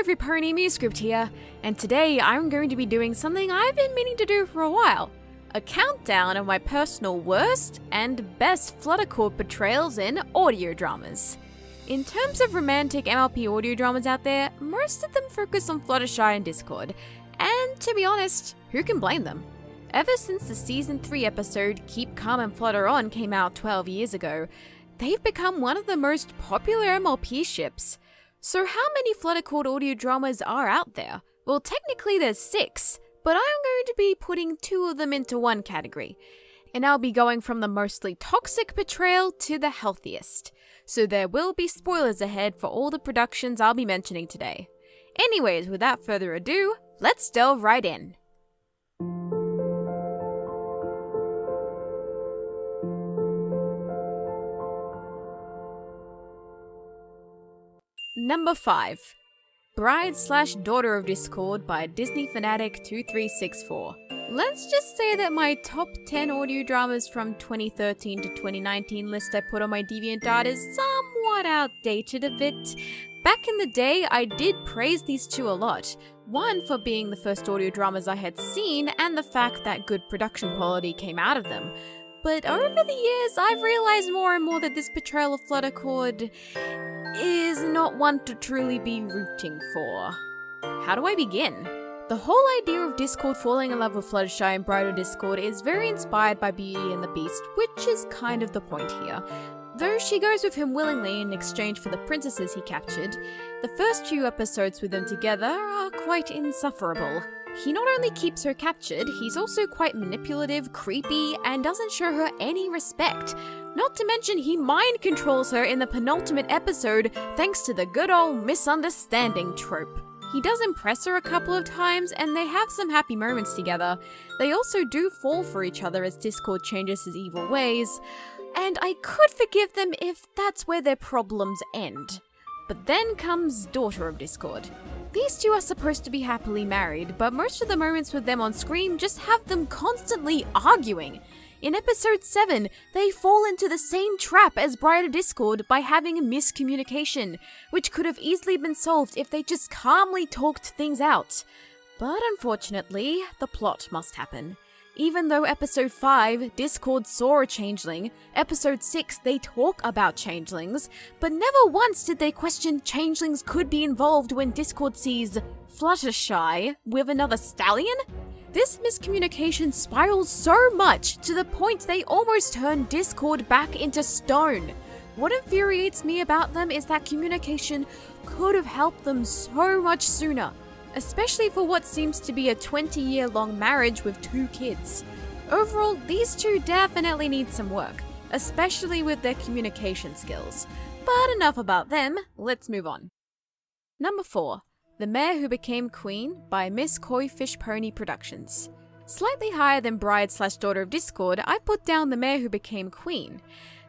every pony, MuseScript here, and today I'm going to be doing something I've been meaning to do for a while. A countdown of my personal worst and best FlutterCord portrayals in audio dramas. In terms of romantic MLP audio dramas out there, most of them focus on Fluttershy and Discord, and to be honest, who can blame them? Ever since the Season 3 episode Keep Calm and Flutter On came out 12 years ago, they've become one of the most popular MLP ships. So how many FlutterCord audio dramas are out there? Well, technically there's 6, but I'm going to be putting 2 of them into one category. And I'll be going from the mostly toxic portrayal to the healthiest. So there will be spoilers ahead for all the productions I'll be mentioning today. Anyways, without further ado, let's delve right in. Number 5. Bride/Daughter of Discord by Disney Fanatic 2364. Let's just say that my top 10 audio dramas from 2013 to 2019 list I put on my DeviantArt is somewhat outdated a bit. Back in the day, I did praise these two a lot. One, for being the first audio dramas I had seen, and the fact that good production quality came out of them. But over the years, I've realized more and more that this portrayal of FlutterCord is not one to truly be rooting for. How do I begin? The whole idea of Discord falling in love with Fluttershy and Bride of Discord is very inspired by Beauty and the Beast, which is kind of the point here. Though she goes with him willingly in exchange for the princesses he captured, the first few episodes with them together are quite insufferable. He not only keeps her captured, he's also quite manipulative, creepy, and doesn't show her any respect. Not to mention he mind controls her in the penultimate episode thanks to the good old misunderstanding trope. He does impress her a couple of times and they have some happy moments together. They also do fall for each other as Discord changes his evil ways, and I could forgive them if that's where their problems end. But then comes Daughter of Discord. These two are supposed to be happily married, but most of the moments with them on screen just have them constantly arguing. In episode 7, they fall into the same trap as Bride of Discord by having a miscommunication, which could have easily been solved if they just calmly talked things out. But unfortunately, the plot must happen. Even though episode 5, Discord saw a changeling, episode 6, they talk about changelings, but never once did they question changelings could be involved when Discord sees Fluttershy with another stallion? This miscommunication spirals so much to the point they almost turn Discord back into stone. What infuriates me about them is that communication could have helped them so much sooner, especially for what seems to be a 20-year-long marriage with 2 kids. Overall, these two definitely need some work, especially with their communication skills. But enough about them, let's move on. Number 4. The Mare Who Became Queen by MissKoiFishPonyProductions. Slightly higher than Bride/Daughter of Discord, I put down The Mare Who Became Queen.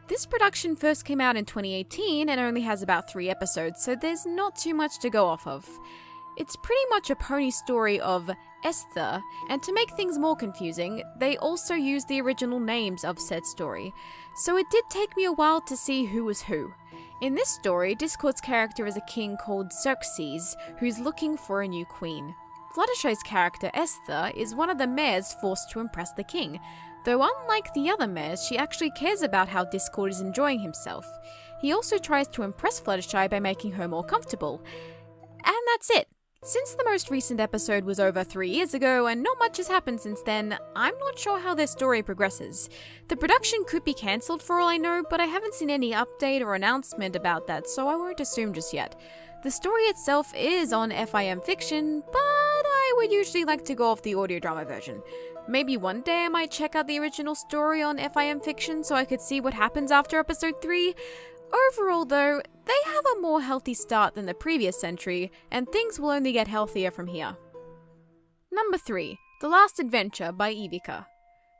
This production first came out in 2018 and only has about 3 episodes, so there's not too much to go off of. It's pretty much a pony story of Esther, and to make things more confusing, they also use the original names of said story, so it did take me a while to see who was who. In this story, Discord's character is a king called Xerxes, who's looking for a new queen. Fluttershy's character, Esther, is one of the mares forced to impress the king, though unlike the other mares, she actually cares about how Discord is enjoying himself. He also tries to impress Fluttershy by making her more comfortable. And that's it. Since the most recent episode was over 3 years ago and not much has happened since then, I'm not sure how their story progresses. The production could be cancelled for all I know, but I haven't seen any update or announcement about that, so I won't assume just yet. The story itself is on FIM Fiction, but I would usually like to go off the audio drama version. Maybe one day I might check out the original story on FIM Fiction so I could see what happens after episode 3. Overall though, they have a more healthy start than the previous century, and things will only get healthier from here. Number 3. The Last Adventure by Eveeka.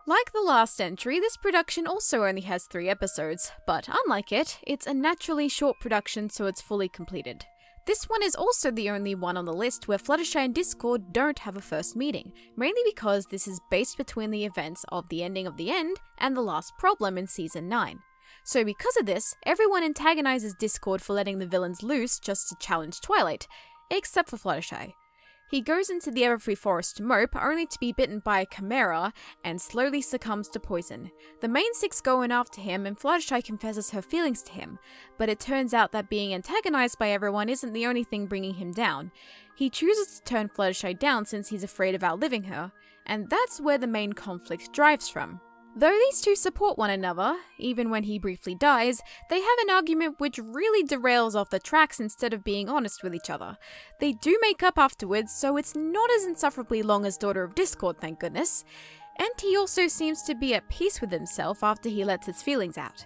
Like the last entry, this production also only has 3 episodes, but unlike it, it's a naturally short production so it's fully completed. This one is also the only one on the list where Fluttershy and Discord don't have a first meeting, mainly because this is based between the events of The Ending of the End and The Last Problem in Season 9. So because of this, everyone antagonizes Discord for letting the villains loose just to challenge Twilight. except for Fluttershy. He goes into the Everfree Forest to mope, only to be bitten by a chimera and slowly succumbs to poison. The main six go in after him and Fluttershy confesses her feelings to him, but it turns out that being antagonized by everyone isn't the only thing bringing him down. He chooses to turn Fluttershy down since he's afraid of outliving her, and that's where the main conflict drives from. Though these two support one another, even when he briefly dies, they have an argument which really derails off the tracks instead of being honest with each other. They do make up afterwards, so it's not as insufferably long as Daughter of Discord, thank goodness. And he also seems to be at peace with himself after he lets his feelings out.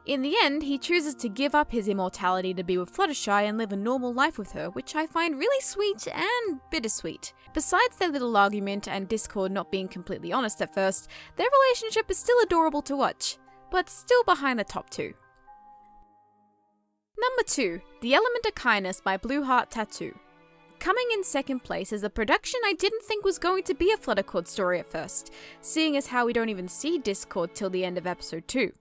In the end, he chooses to give up his immortality to be with Fluttershy and live a normal life with her, which I find really sweet and bittersweet. Besides their little argument and Discord not being completely honest at first, their relationship is still adorable to watch, but still behind the top two. Number 2, The Element of Kindness by BlueHeartTattoo. Coming in second place is a production I didn't think was going to be a FlutterCord story at first, seeing as how we don't even see Discord till the end of episode 2.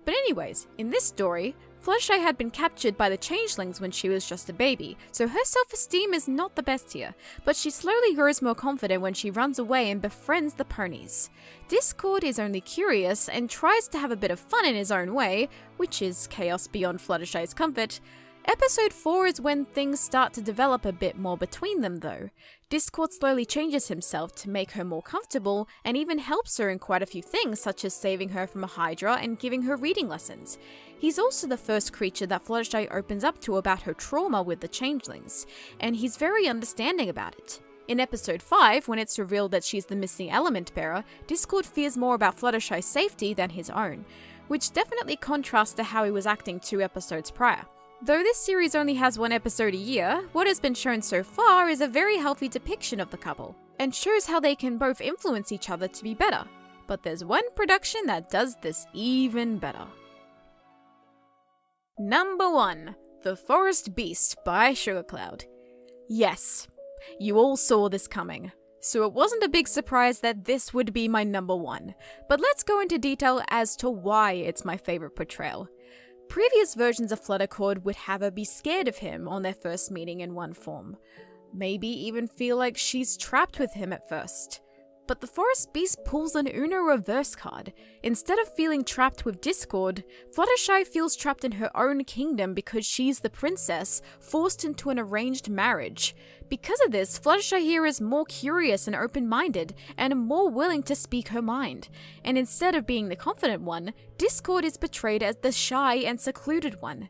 But anyways, in this story, Fluttershy had been captured by the changelings when she was just a baby, so her self-esteem is not the best here, but she slowly grows more confident when she runs away and befriends the ponies. Discord is only curious and tries to have a bit of fun in his own way, which is chaos beyond Fluttershy's comfort. Episode 4 is when things start to develop a bit more between them though. Discord slowly changes himself to make her more comfortable and even helps her in quite a few things such as saving her from a Hydra and giving her reading lessons. He's also the first creature that Fluttershy opens up to about her trauma with the changelings, and he's very understanding about it. In episode 5, when it's revealed that she's the missing element bearer, Discord fears more about Fluttershy's safety than his own, which definitely contrasts to how he was acting 2 episodes prior. Though this series only has 1 episode a year, what has been shown so far is a very healthy depiction of the couple, and shows how they can both influence each other to be better. But there's one production that does this even better. Number 1, The Forest Beast by SugarCloud. Yes, you all saw this coming, so it wasn't a big surprise that this would be my number 1, but let's go into detail as to why it's my favorite portrayal. Previous versions of FlutterCord would have her be scared of him on their first meeting in one form. Maybe even feel like she's trapped with him at first. But the Forest Beast pulls an Uno reverse card. Instead of feeling trapped with Discord, Fluttershy feels trapped in her own kingdom because she's the princess, forced into an arranged marriage. Because of this, Fluttershy here is more curious and open-minded, and more willing to speak her mind. And instead of being the confident one, Discord is portrayed as the shy and secluded one.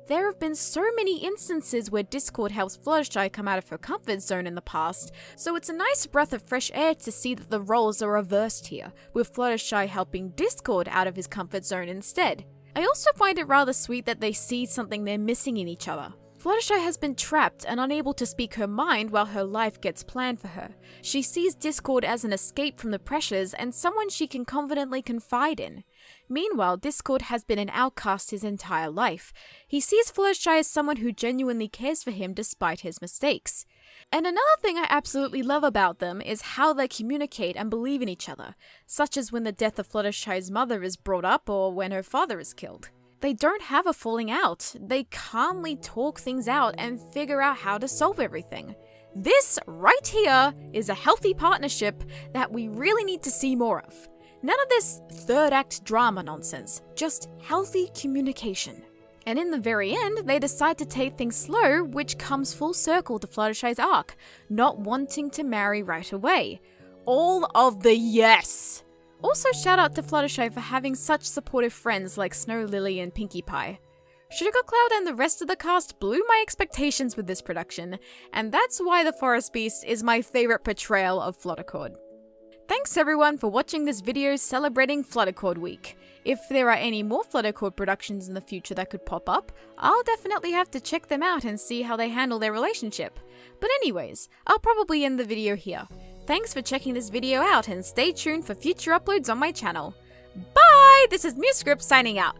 There have been so many instances where Discord helps Fluttershy come out of her comfort zone in the past, so it's a nice breath of fresh air to see that the roles are reversed here, with Fluttershy helping Discord out of his comfort zone instead. I also find it rather sweet that they see something they're missing in each other. Fluttershy has been trapped and unable to speak her mind while her life gets planned for her. She sees Discord as an escape from the pressures and someone she can confidently confide in. Meanwhile, Discord has been an outcast his entire life. He sees Fluttershy as someone who genuinely cares for him despite his mistakes. And another thing I absolutely love about them is how they communicate and believe in each other, such as when the death of Fluttershy's mother is brought up or when her father is killed. They don't have a falling out. They calmly talk things out and figure out how to solve everything. This right here is a healthy partnership that we really need to see more of. None of this third act drama nonsense, just healthy communication. And in the very end, they decide to take things slow, which comes full circle to Fluttershy's arc, not wanting to marry right away. All of the yes! Also shout out to Fluttershy for having such supportive friends like Snow Lily and Pinkie Pie. SugarCloud and the rest of the cast blew my expectations with this production, and that's why The Forest Beast is my favorite portrayal of FlutterCord. Thanks everyone for watching this video celebrating FlutterCord Week. If there are any more FlutterCord productions in the future that could pop up, I'll definitely have to check them out and see how they handle their relationship. But anyways, I'll probably end the video here. Thanks for checking this video out and stay tuned for future uploads on my channel. Bye! This is MuseScript's signing out.